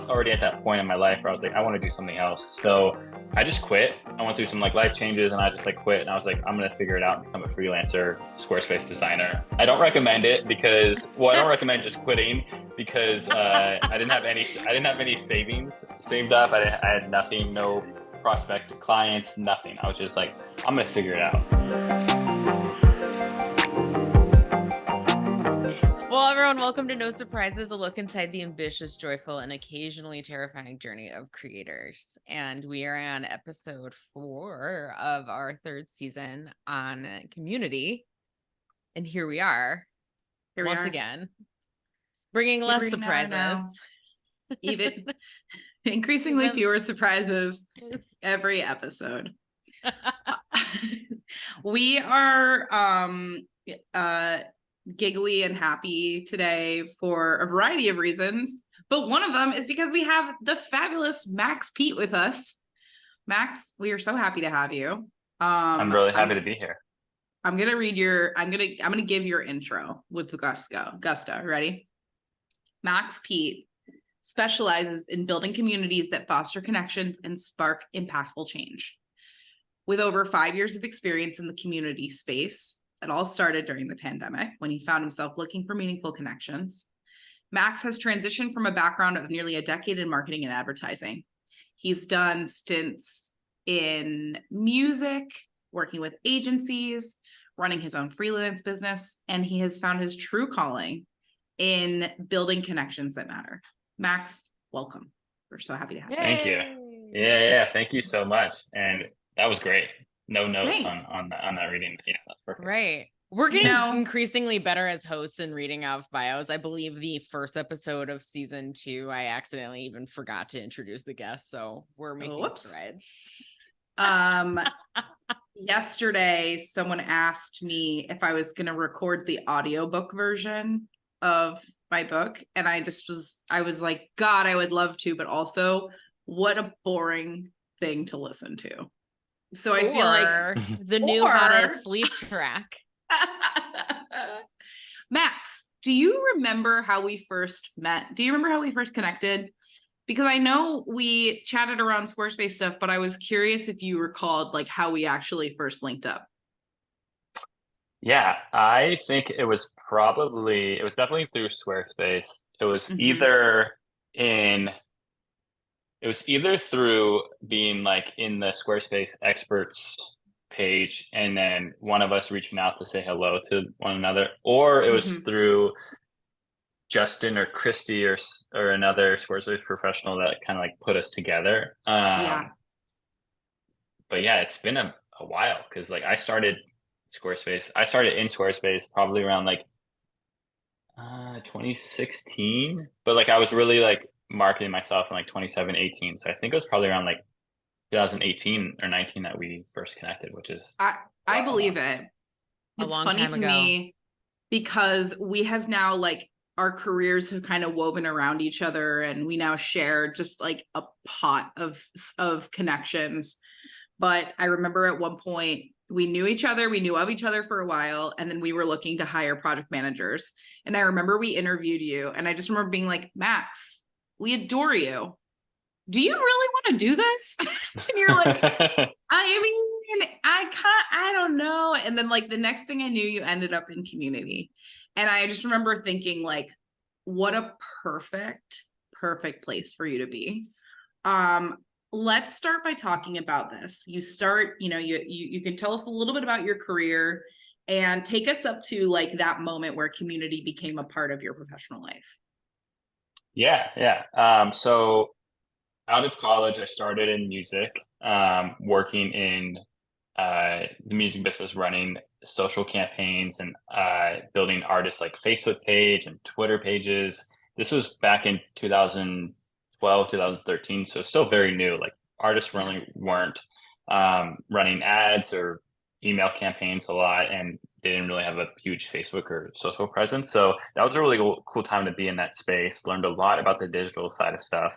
already at that point in my life where I was like, I want to do something else. So I just quit. I went through some like life changes and I just like quit, and I was like, I'm going to figure it out and become a freelancer Squarespace designer. I don't recommend it because, well, I don't recommend just quitting because I didn't have any savings saved up. I had nothing, no prospect clients, nothing. I was just like, I'm going to figure it out. Well, everyone, welcome to No Surprises, a look inside the ambitious, joyful, and occasionally terrifying journey of creators. And we are on episode 4 of our 3rd season on community. And here we are, once again, bringing less surprises. Even increasingly fewer surprises every episode. We are giggly and happy today for a variety of reasons, but one of them is because we have the fabulous Max Pete with us. Max, we are so happy to have you. I'm really happy to be here. I'm gonna give your intro with the gusto. Ready? Max Pete specializes in building communities that foster connections and spark impactful change. With over 5 years of experience in the community space, it all started during the pandemic when he found himself looking for meaningful connections. Max has transitioned from a background of nearly a decade in marketing and advertising. He's done stints in music, working with agencies, running his own freelance business, and he has found his true calling in building connections that matter. Max, welcome. We're so happy to have you. Thank you. Yeah. Thank you so much. And that was great. No notes on that reading. Yeah, that's perfect. Right. We're getting increasingly better as hosts in reading off bios. I believe the first episode of season 2, I accidentally even forgot to introduce the guest. So we're making strides. Yesterday, someone asked me if I was going to record the audiobook version of my book. And I was like, God, I would love to, but also what a boring thing to listen to. So I feel like the new hottest sleep track. Max, do you remember how we first met? Do you remember how we first connected? Because I know we chatted around Squarespace stuff, but I was curious if you recalled like how we actually first linked up. Yeah, I think it was definitely through Squarespace. It was either through being like in the Squarespace experts page and then one of us reaching out to say hello to one another, or it was through Justin or Christy or another Squarespace professional that kind of like put us together. But yeah, it's been a while because like I started in Squarespace probably around like 2016, but like I was really like marketing myself in like 2018. So I think it was probably around like 2018 or 19 that we first connected, which is I believe it. It's funny to me because we have now like our careers have kind of woven around each other and we now share just like a pot of connections. But I remember at one point we knew of each other for a while, and then we were looking to hire project managers. And I remember we interviewed you, and I just remember being like, Max, we adore you. Do you really want to do this? And you're like, I don't know. And then like the next thing I knew, you ended up in community. And I just remember thinking like, what a perfect place for you to be. Let's start by talking about this. You can tell us a little bit about your career and take us up to like that moment where community became a part of your professional life. Yeah. So out of college, I started in music, working in the music business, running social campaigns and building artists like Facebook page and Twitter pages. This was back in 2012, 2013. So still very new. Like artists really weren't running ads or email campaigns a lot, and they didn't really have a huge Facebook or social presence. So that was a really cool time to be in that space. Learned a lot about the digital side of stuff.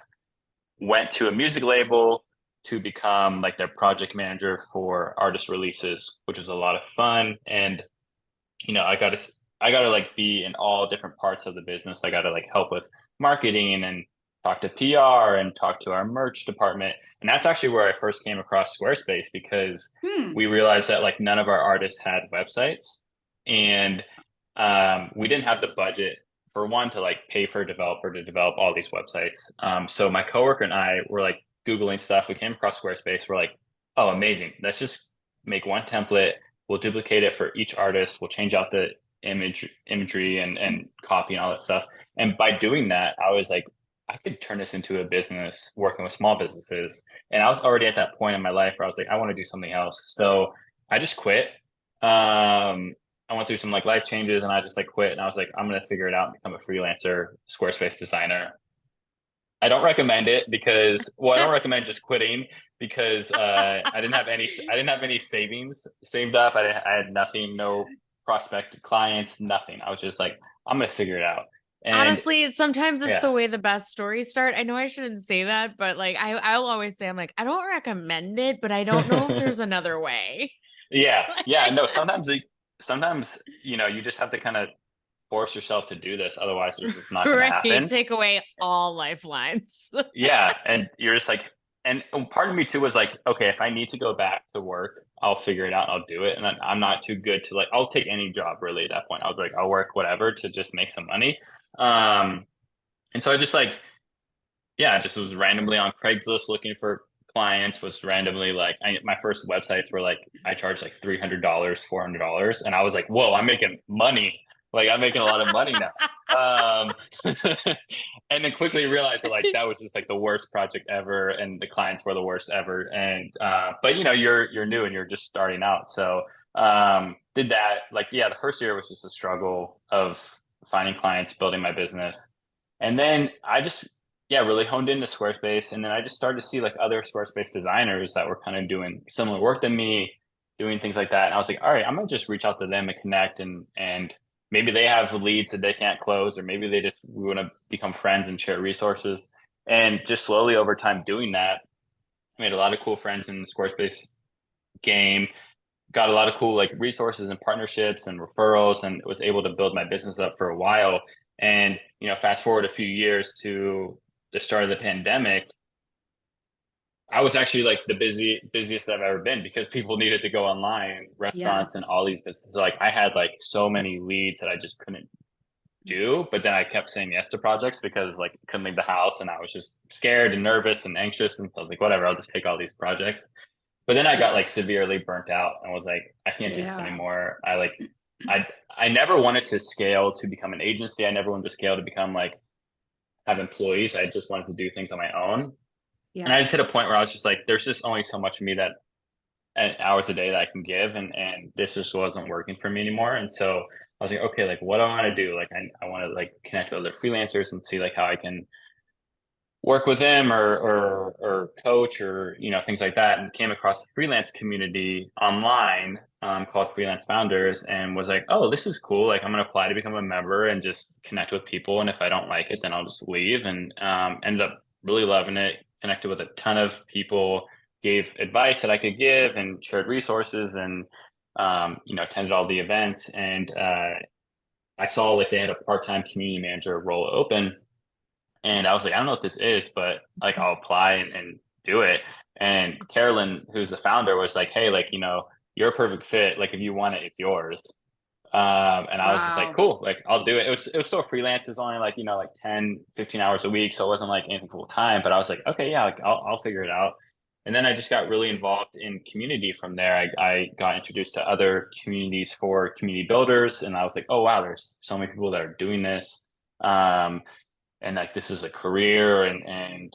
Went to a music label to become like their project manager for artist releases, which was a lot of fun. And, I got to like be in all different parts of the business. I got to like help with marketing and talk to PR and talk to our merch department. And that's actually where I first came across Squarespace, because we realized that like none of our artists had websites, and we didn't have the budget for one to like pay for a developer to develop all these websites. So my coworker and I were like Googling stuff. We came across Squarespace. We're like, oh, amazing. Let's just make one template. We'll duplicate it for each artist. We'll change out the imagery and copy and all that stuff. And by doing that, I was like, I could turn this into a business working with small businesses. And I was already at that point in my life where I was like, I want to do something else. So I just quit. I went through some like life changes, and I just like quit, and I was like, I'm going to figure it out and become a freelancer Squarespace designer. I don't recommend it because, well, I don't recommend just quitting, because I didn't have any savings saved up. I had nothing, no prospective clients, nothing. I was just like, I'm going to figure it out. And Honestly, sometimes it's yeah, the way the best stories start. I know I shouldn't say that, but like I'll always say, I'm like, I don't recommend it, but I don't know if there's another way. yeah, no, sometimes, you know, you just have to kind of force yourself to do this. Otherwise, it's just not going to Right. happen. Take away all lifelines. Yeah. And you're just like, and part of me too was like, okay, if I need to go back to work, I'll figure it out. I'll do it. And then I'm not too good to like, I'll take any job really at that point. I was like, I'll work whatever to just make some money. And so I just like, yeah, I just was randomly on Craigslist looking for clients, was randomly like, my first websites were like, I charged like $300, $400. And I was like, whoa, I'm making money. Like I'm making a lot of money now. Um, and then quickly realized that like, that was just like the worst project ever. And the clients were the worst ever. And, but you know, you're new and you're just starting out. So, did that, like, yeah, the first year was just a struggle of finding clients, building my business. And then I just, yeah, really honed into Squarespace. And then I just started to see like other Squarespace designers that were kind of doing similar work than me, doing things like that. And I was like, all right, I'm gonna just reach out to them and connect, and maybe they have leads that they can't close, or maybe we want to become friends and share resources. And just slowly over time doing that, I made a lot of cool friends in the Squarespace game, got a lot of cool like resources and partnerships and referrals, and was able to build my business up for a while. And, you know, fast forward a few years to the start of the pandemic, I was actually like the busiest I've ever been, because people needed to go online, Yeah. restaurants and all these businesses. Like I had like so many leads that I just couldn't do, but then I kept saying yes to projects because like I couldn't leave the house, and I was just scared and nervous and anxious. And so I was like, whatever, I'll just take all these projects. But then I got like severely burnt out and was like, I can't do this Yeah. anymore. I never wanted to scale to become an agency. I never wanted to scale to become like have employees. I just wanted to do things on my own. And I Yeah. just hit a point where I was just like, there's just only so much of me that hours a day that I can give, and this just wasn't working for me anymore. And so I was like, okay, like what do I want to do? Like I want to like connect with other freelancers and see like how I can work with them, or coach, or you know, things like that. And came across a freelance community online, called Freelance Founders, and was like, oh, this is cool. Like I'm gonna apply to become a member and just connect with people. And if I don't like it, then I'll just leave. And ended up really loving it. Connected with a ton of people, gave advice that I could give, and shared resources, and you know, attended all the events. And I saw like they had a part-time community manager role open, and I was like, I don't know what this is, but like I'll apply and do it. And Carolyn, who's the founder, was like, hey, like, you know, you're a perfect fit. Like if you want it, it's yours. And I was just like, Wow. cool, like I'll do it. It was still freelance. It's only like, you know, like 10, 15 hours a week. So it wasn't like anything full time, but I was like, okay, yeah, like I'll figure it out. And then I just got really involved in community from there. I got introduced to other communities for community builders. And I was like, oh, wow, there's so many people that are doing this. And like, this is a career, and,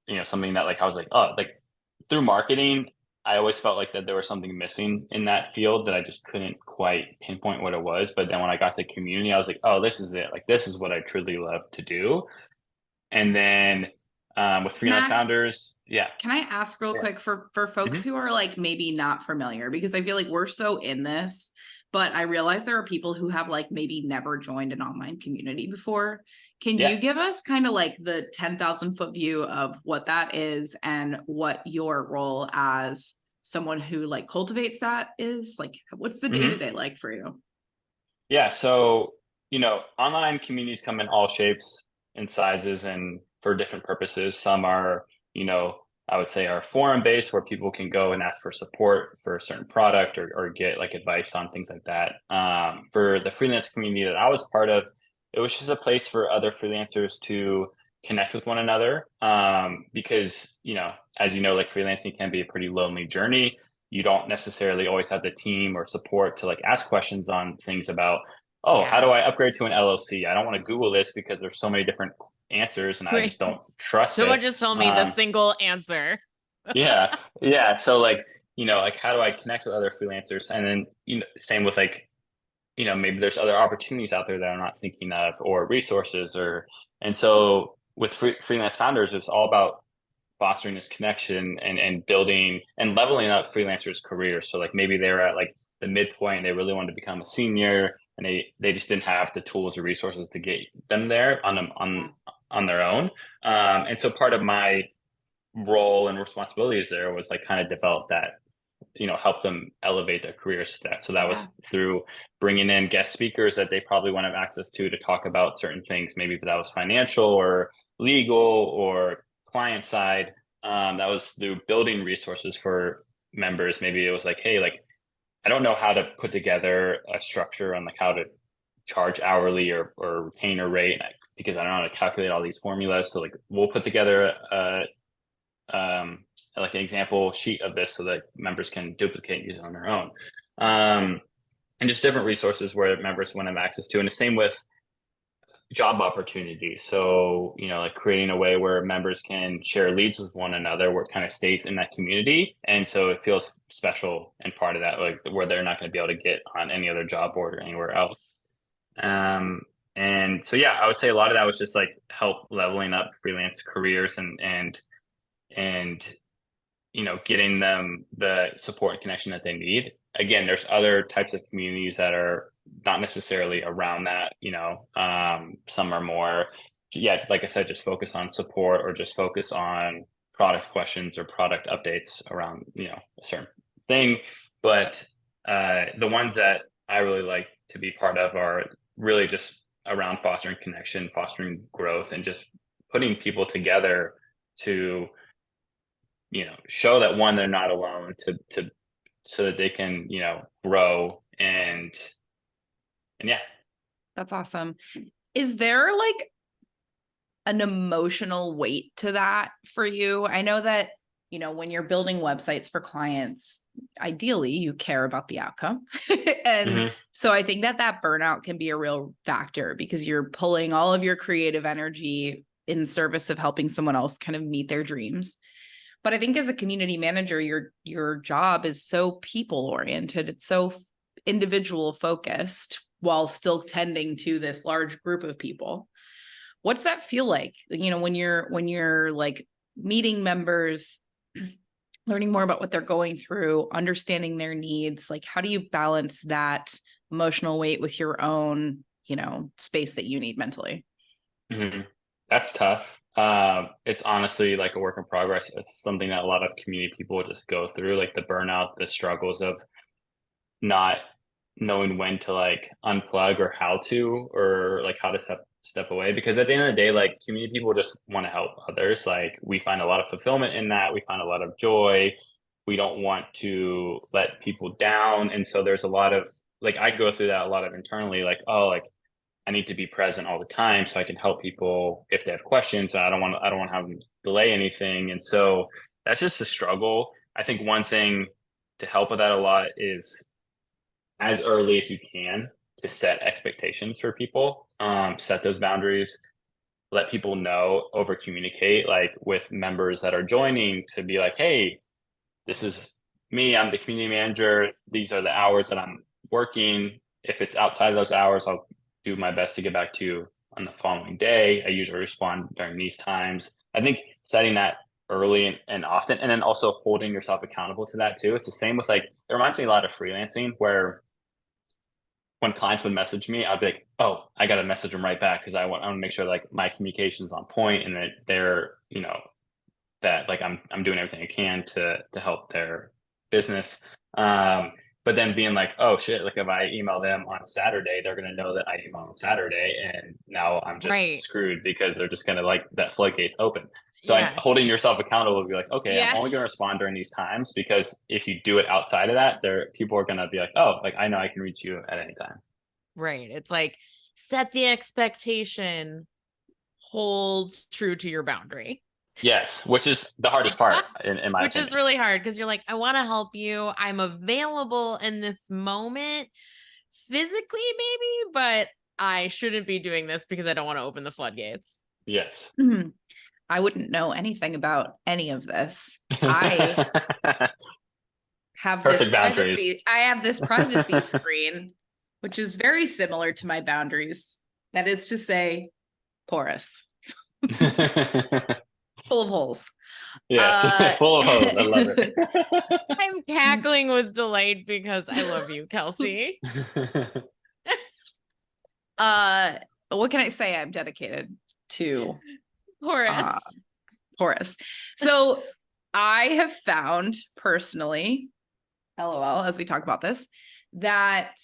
you know, something that like, I was like, oh, like through marketing, I always felt like that there was something missing in that field that I just couldn't quite pinpoint what it was. But then when I got to community, I was like, oh, this is it. Like, this is what I truly love to do. And then with Freelance Max, Founders, yeah. can I ask real Yeah. quick for folks Mhm. who are like maybe not familiar, because I feel like we're so in this, but I realize there are people who have like maybe never joined an online community before. Can Yeah. you give us kind of like the 10,000-foot view of what that is and what your role as someone who like cultivates that is? Like, what's the Mhm. day-to-day like for you? Yeah. So, you know, online communities come in all shapes, in sizes and for different purposes. Some are, I would say are forum based where people can go and ask for support for a certain product or get like advice on things like that. For the freelance community that I was part of, it was just a place for other freelancers to connect with one another. Because, as like freelancing can be a pretty lonely journey. You don't necessarily always have the team or support to like ask questions on things about, oh, how do I upgrade to an LLC? I don't want to Google this because there's so many different answers and I just don't trust Someone it. just told me the single answer. Yeah. Yeah. So like, like how do I connect with other freelancers? And then, same with like, maybe there's other opportunities out there that I'm not thinking of or resources and so with freelance founders, it's all about fostering this connection and building and leveling up freelancers' careers. So like maybe they're at like the midpoint, they really wanted to become a senior and they just didn't have the tools or resources to get them there on their own. And so part of my role and responsibilities there was like kind of develop that, help them elevate their careers to that. So that was through bringing in guest speakers that they probably wouldn't have access to talk about certain things. Maybe that was financial or legal or client side. That was through building resources for members. Maybe it was like, hey, like, I don't know how to put together a structure on like how to charge hourly or retainer rate because I don't know how to calculate all these formulas. So like we'll put together like an example sheet of this so that members can duplicate and use it on their own. And just different resources where members want to have access to. And the same with job opportunities. So, like creating a way where members can share leads with one another where it kind of stays in that community. And so it feels special and part of that, like where they're not going to be able to get on any other job board or anywhere else. And so, yeah, I would say a lot of that was just like help leveling up freelance careers and getting them the support and connection that they need. Again, there's other types of communities that are not necessarily around that, some are more, like I said, just focus on support or just focus on product questions or product updates around, a certain thing. But the ones that I really like to be part of are really just around fostering connection, fostering growth, and just putting people together to show that one, they're not alone to so that they can, grow and yeah. That's awesome. Is there like an emotional weight to that for you? I know that, when you're building websites for clients, ideally you care about the outcome. And so I think that burnout can be a real factor because you're pulling all of your creative energy in service of helping someone else kind of meet their dreams. But I think as a community manager, your job is so people oriented. It's so individual focused while still tending to this large group of people. What's that feel like? When you're like meeting members, learning more about what they're going through, understanding their needs, like how do you balance that emotional weight with your own, space that you need mentally? That's tough. It's honestly like a work in progress. It's something that a lot of community people just go through, like the burnout, the struggles of not knowing when to like unplug or how to, or like how to step away. Because at the end of the day, like community people just want to help others. Like we find a lot of fulfillment in that. We find a lot of joy. We don't want to let people down. And so there's a lot of like, I go through that a lot of internally, like, oh, like I need to be present all the time so I can help people if they have questions. I don't want to have them delay anything. And so that's just a struggle. I think one thing to help with that a lot is as early as you can to set expectations for people, set those boundaries, let people know, over communicate, like with members that are joining to be like, hey, this is me, I'm the community manager. These are the hours that I'm working. If it's outside of those hours, I'll do my best to get back to you on the following day. I usually respond during these times. I think setting that early and often, and then also holding yourself accountable to that too. It's the same with like, it reminds me a lot of freelancing where when clients would message me, I'd be like, oh, I got to message them right back because I want to make sure like my communication's on point and that they're, that like I'm doing everything I can to help their business. but then being like, oh shit, like if I email them on Saturday, they're gonna know that I email on Saturday, and now I'm just Right. screwed because they're just gonna like that floodgates open. So Yeah. holding yourself accountable would be like, okay, I'm Yeah. only gonna respond during these times, because if you do it outside of that, people are gonna be like, oh, like I know I can reach you at any time. Right. It's like set the expectation, hold true to your boundary. Yes, which is the hardest part in my Which opinion. is really hard because you're like, I want to help you. I'm available in this moment physically, maybe, but I shouldn't be doing this because I don't want to open the floodgates. Yes. Mhm. I wouldn't know anything about any of this. I have this Perfect boundaries. privacy. I have this privacy screen, which is very similar to my boundaries. That is to say, porous, full of holes. Yes, full of holes. I love it. I'm cackling with delight because I love you, Kelsey. What can I say? I'm dedicated to Horace. porous. So I have found personally, LOL, as we talk about this, that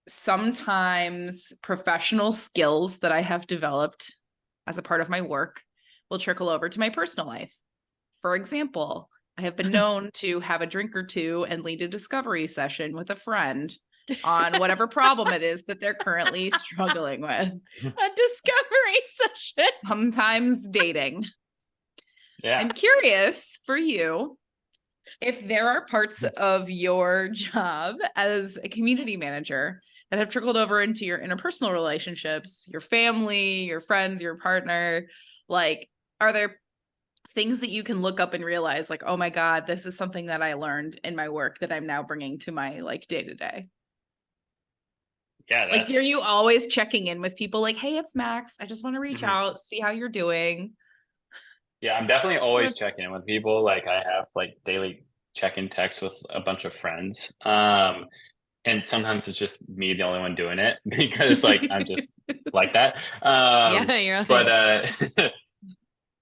sometimes professional skills that I have developed as a part of my work will trickle over to my personal life. For example, I have been known to have a drink or two and lead a discovery session with a friend on whatever problem it is that they're currently struggling with. A discovery session. Sometimes dating. Yeah. I'm curious for you if there are parts of your job as a community manager that have trickled over into your interpersonal relationships, your family, your friends, your partner. Like, are there things that you can look up and realize like, oh my God, this is something that I learned in my work that I'm now bringing to my like day to day? Yeah. Like, are you always checking in with people like, hey, it's Max. I just want to reach out, see how you're doing. Yeah, I'm definitely always checking in with people. Like I have like daily check-in texts with a bunch of friends. And sometimes it's just me, the only one doing it, because like I'm just like that. Yeah, you're like, But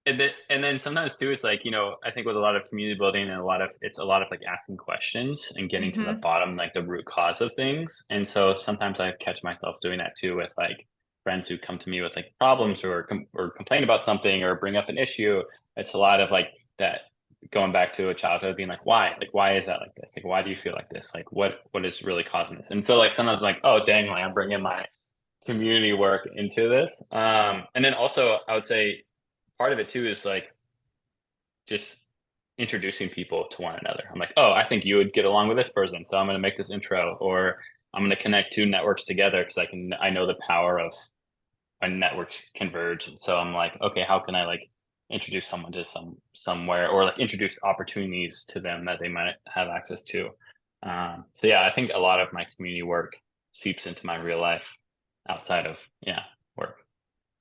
and then sometimes too, it's like, I think with a lot of community building and it's a lot of like asking questions and getting to the bottom, like the root cause of things. And so sometimes I catch myself doing that too with like friends who come to me with like problems or complain about something or bring up an issue. It's a lot of like that, going back to a childhood, being like, why is that like this? Like, why do you feel like this? Like, what is really causing this? And so like sometimes like, oh dang, like I'm bringing my community work into this. And then also I would say part of it too is like just introducing people to one another. I'm like, oh, I think you would get along with this person, so I'm going to make this intro, or I'm going to connect two networks together because I know the power of when networks converge. And so I'm like, okay, how can I like introduce someone to somewhere, or like introduce opportunities to them that they might have access to. So yeah, I think a lot of my community work seeps into my real life outside of work.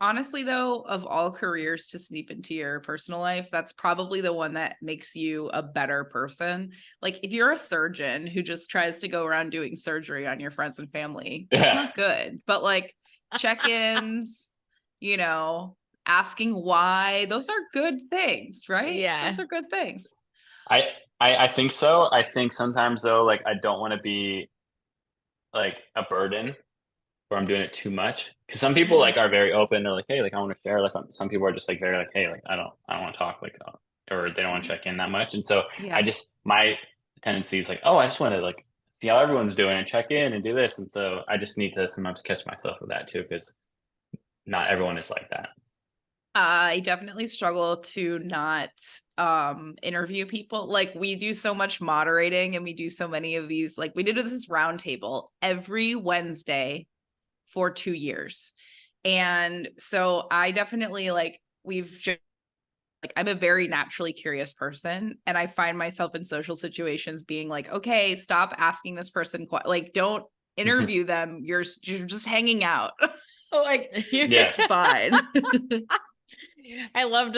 Honestly, though, of all careers to seep into your personal life, that's probably the one that makes you a better person. Like if you're a surgeon who just tries to go around doing surgery on your friends and family, that's not good. But like check-ins, asking why, those are good things, right? Yeah. Those are good things. I think so. I think sometimes though, like I don't want to be like a burden where I'm doing it too much. Because some people like are very open. They're like, hey, like I want to share. Like some people are just like very like, hey, like I don't want to talk, like or they don't want to check in that much. And so my tendency is like, oh, I just want to like see how everyone's doing and check in and do this. And so I just need to sometimes catch myself with that too, because not everyone is like that. I definitely struggle to not interview people. Like we do so much moderating and we do so many of these, like we did this roundtable every Wednesday for 2 years. And so I definitely like I'm a very naturally curious person, and I find myself in social situations being like, okay, stop asking this person like don't interview them. You're just hanging out. Like it's fine. I loved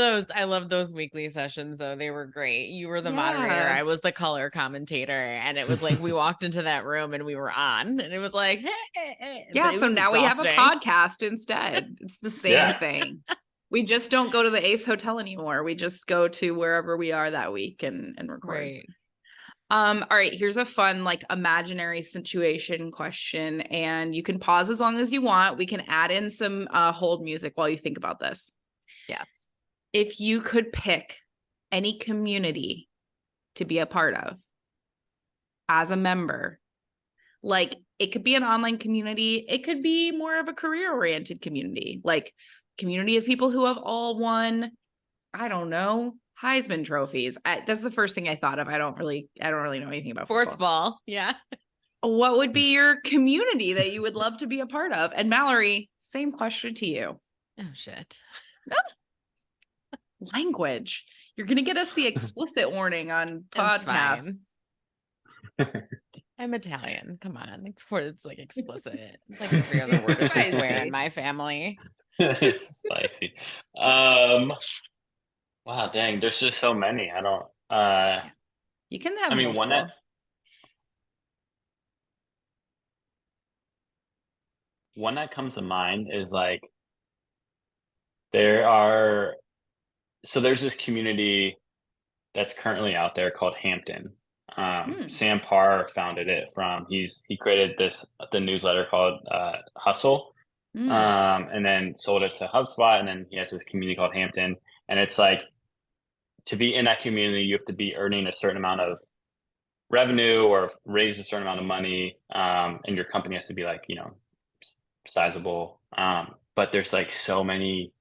those weekly sessions though. They were great. You were the moderator. I was the color commentator. And it was like we walked into that room and we were on, and it was like, hey. Yeah, so now we have a podcast instead. It's the same thing. We just don't go to the Ace Hotel anymore. We just go to wherever we are that week and record. All right, here's a fun, like, imaginary situation question, and you can pause as long as you want. We can add in some hold music while you think about this. Yes. If you could pick any community to be a part of as a member, like, it could be an online community, it could be more of a career-oriented community, like community of people who have all won, I don't know, Heisman trophies. That's the first thing I thought of. I don't really know anything about Sports football. ball. Yeah. What would be your community that you would love to be a part of? And Mallory, same question to you. Oh shit. Language. You're gonna get us the explicit warning on It's fine. podcasts. I'm Italian. Come on. It's like explicit. Like every other word is a swear Spicy. in my family. It's spicy. Wow, dang, there's just so many. I don't You can have I mean multiple. one that comes to mind is like there's this community that's currently out there called Hampton. Sam Parr founded it he created the newsletter called Hustle. And then sold it to HubSpot, and then he has this community called Hampton. And it's like, to be in that community, you have to be earning a certain amount of revenue or raise a certain amount of money, and your company has to be like, sizable. But there's like so many,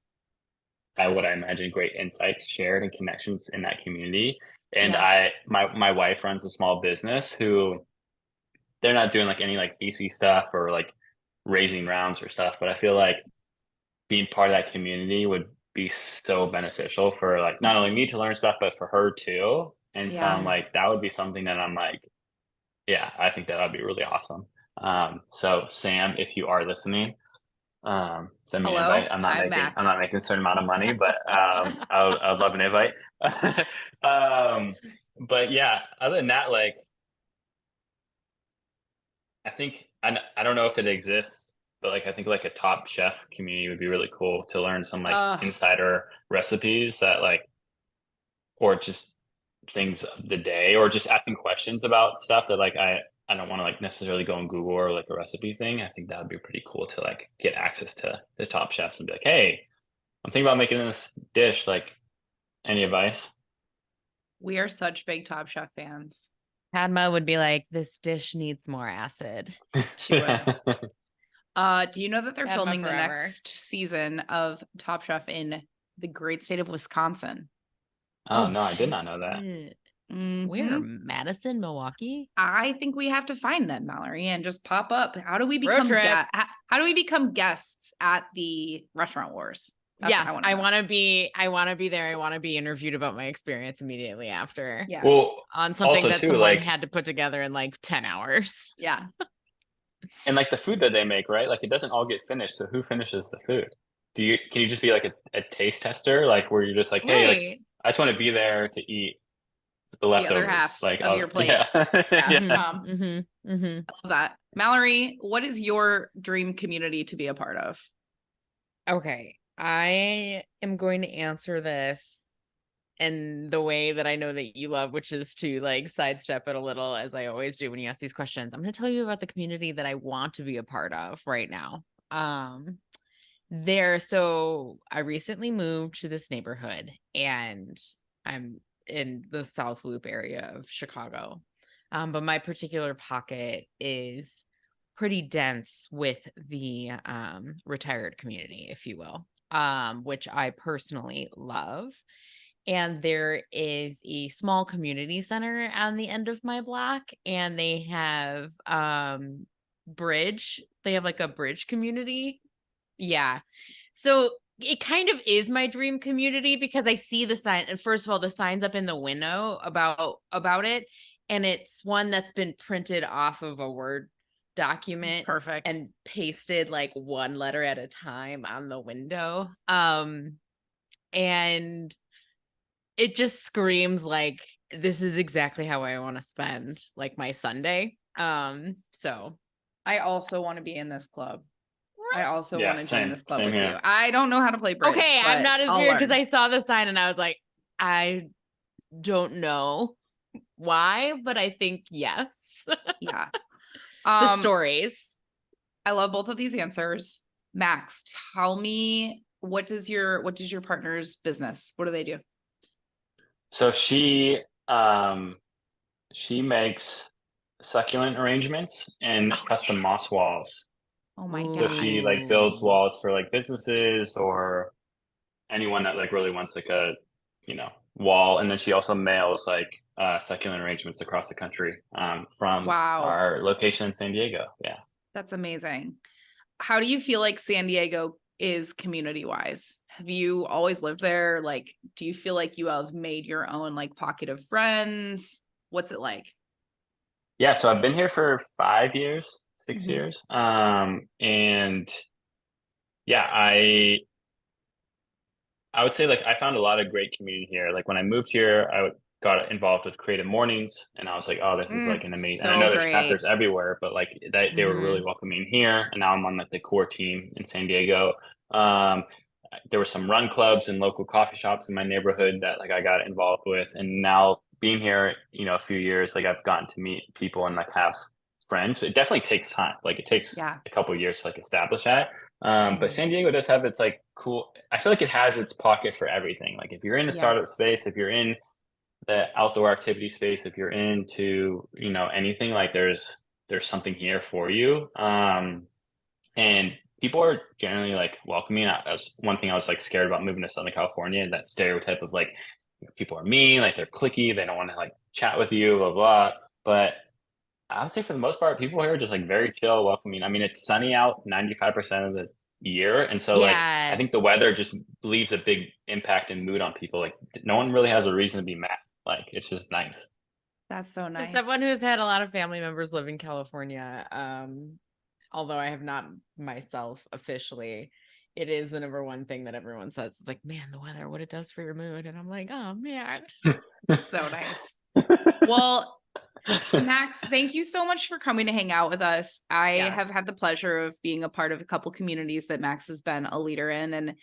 I imagine, great insights shared and connections in that community. And my wife runs a small business who they're not doing like any like VC stuff or like raising rounds or stuff, but I feel like being part of that community would be so beneficial for like not only me to learn stuff, but for her too. And so I'm like, that would be something that I'm like, yeah, I think that would be really awesome. So Sam, if you are listening, send me an invite. I'm not making a certain amount of money, but I'd love an invite. But yeah, other than that, like, I think I don't know if it exists, but like I think like a Top Chef community would be really cool to learn some like insider recipes that like, or just things of the day, or just asking questions about stuff that like I don't want to like necessarily go on Google or like a recipe thing. I think that would be pretty cool to like get access to the top chefs and be like, hey, I'm thinking about making this dish. Like, any advice? We are such big Top Chef fans. Padma would be like, this dish needs more acid. She would. Do you know that they're Padma filming the forever. next season of Top Chef in the great state of Wisconsin? Oh no, I did not know that. Where? Madison, Milwaukee? I think we have to find them, Mallory, and just pop up. How do we become how do we become guests at the Restaurant Wars? That's yes, I want to be there. I want to be interviewed about my experience immediately after. Yeah. Well, on something also that too, someone like, had to put together in like 10 hours. Yeah. And like the food that they make, right? Like it doesn't all get finished. So who finishes the food? Can you just be like a taste tester? Like where you're just like, hey, like I just want to be there to eat the leftovers, other half like of your plate. Yeah. I love that. Mallory, what is your dream community to be a part of? Okay, I am going to answer this in the way that I know that you love, which is to like sidestep it a little, as I always do when you ask these questions. I'm going to tell you about the community that I want to be a part of right now. So I recently moved to this neighborhood, and I'm in the South Loop area of Chicago. But my particular pocket is pretty dense with the retired community, if you will, which I personally love. And there is a small community center on the end of my block, and they have bridge. They have like a bridge community. Yeah. So it kind of is my dream community because I see the sign. And first of all, the sign's up in the window about it. And it's one that's been printed off of a Word document. Perfect. And pasted like one letter at a time on the window. And it just screams like, this is exactly how I want to spend like my Sunday. So I also want to be in this club. I also want to join this club with here. you. I don't know how to play bridge. Okay, I'm not as weird because I saw the sign and I was like, I don't know why, but I think yes. Yeah. The stories. I love both of these answers. Max, tell me, what does your partner's business? What do they do? So she makes succulent arrangements and Oh, custom moss yes. walls. Oh my So God. she like builds walls for like businesses or anyone that like really wants like a, wall. And then she also mails like succulent arrangements across the country from Wow. our location in San Diego. Yeah. That's amazing. How do you feel like San Diego is community-wise? Have you always lived there? Like, do you feel like you have made your own like pocket of friends? What's it like? Yeah. So I've been here for 5 years, 6 Mhm. years. And yeah, I would say like I found a lot of great community here. Like when I moved here, got involved with Creative Mornings, and I was like, oh, this is like an amazing. And I So know there's great. chapters everywhere, but like they were really welcoming here. And now I'm on like the core team in San Diego. Um, there were some run clubs and local coffee shops in my neighborhood that like I got involved with, and now being here, a few years, like I've gotten to meet people and like have friends. It definitely takes time. Like it takes Yeah. a couple of years to like establish that. But Mhm. San Diego does have its like cool. I feel like it has its pocket for everything. Like if you're in the Yeah. startup space, if you're in the outdoor activity space, if you're into anything, like there's something here for you. And people are generally like welcoming. That's one thing I was like scared about moving to Southern California. That stereotype of like people are mean, like they're cliquey, they don't want to like chat with you, blah blah. But I would say for the most part, people here are just like very chill, welcoming. I mean, it's sunny out 95% of the year. And so like I Yeah. think the weather just leaves a big impact and mood on people. Like no one really has a reason to be mad. Like it's just nice. That's so As nice. someone who's had a lot of family members live in California, although I have not myself officially, it is the number one thing that everyone says. It's like, man, the weather, what it does for your mood. And I'm like, oh man. So nice. Well, Max, thank you so much for coming to hang out with us. I have had the pleasure of being a part of a couple communities that Max has been a leader in. And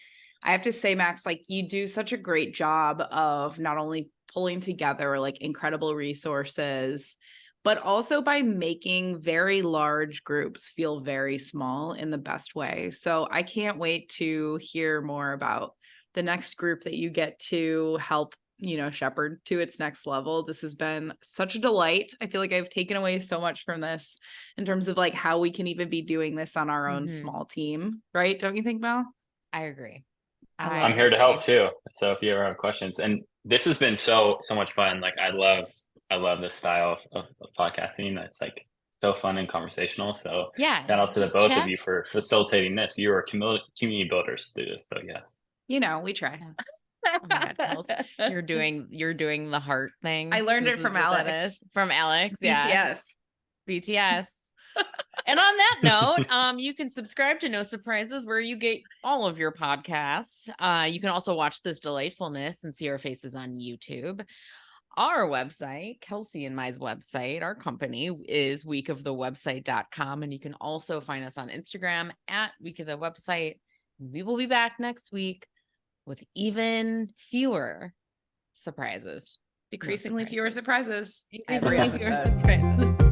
I have to say, Max, like you do such a great job of not only pulling together like incredible resources, but also by making very large groups feel very small in the best way. So I can't wait to hear more about the next group that you get to help shepherd to its next level. This has been such a delight. I feel like I've taken away so much from this in terms of like how we can even be doing this on our own small team, right? Don't you think, Mel? I agree. I'm here to help too. So if you ever have questions, and this has been so much fun. Like I love this style of podcasting. It's like so fun and conversational. So Yeah. shout out to the just both chat. of you for facilitating this. You are community builders through this. So yes. We try. Yes. Oh my God, Kels, you're doing the heart thing. I learned This it is from what that Alex. is. From Alex. Yeah. BTS. BTS. And on that note, you can subscribe to No Surprises where you get all of your podcasts. You can also watch this delightfulness and see our faces on YouTube. Our website, Kelsey and Mai's website, our company is weekofthewebsite.com. And you can also find us on Instagram at Week of the Website. We will be back next week with even fewer surprises. Decreasingly fewer surprises. Decreasingly fewer Episode. surprises.